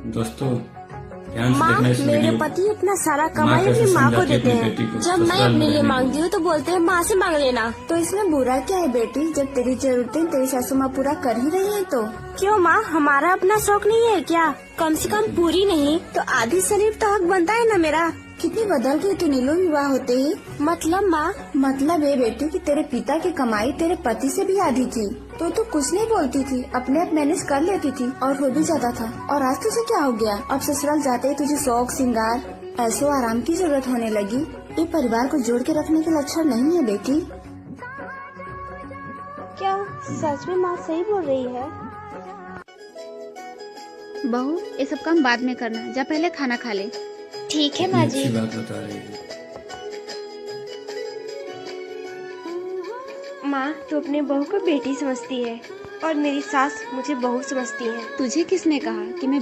दोस्तों ध्यान से माँ, देखना इस मेरे वीडियो। पति अपना सारा माँ कमाई कैसे अपनी माँ को समझाती है देते अपनी हैं। बेटी को जब मैं ससुराल में अपने लिए रहने मांगती हूँ तो बोलते हैं माँ से मांग लेना। तो इसमें बुरा क्या है बेटी, जब तेरी जरूरतें तेरी सासू माँ पूरा कर ही रही है तो। क्यों माँ, हमारा अपना शौक नहीं है क्या? कम से कम पूरी नहीं तो आधी शरीर तो हक बनता है ना मेरा। कितनी बदल गई तू नीलू विवाह होते ही। मतलब माँ, मतलब ये बेटी कि तेरे पिता की कमाई तेरे पति से भी आधी थी, तो तू कुछ नहीं बोलती थी, अपने आप मैनेज कर लेती थी और हो भी जाता था। और आज तुझे क्या हो गया? अब ससुराल जाते ही तुझे शौक श्रृंगार ऐसो आराम की जरूरत होने लगी। ये परिवार को जोड़ के रखने के लक्षण नहीं है बेटी। क्या सच में माँ सही बोल रही है? बहू, ये सब काम बाद में करना, जा पहले खाना खा ले। ठीक है माँ जी। अच्छी बात बता रही है। माँ, तू अपने बहू को बेटी समझती है और मेरी सास मुझे बहू समझती है। तुझे किसने कहा कि मैं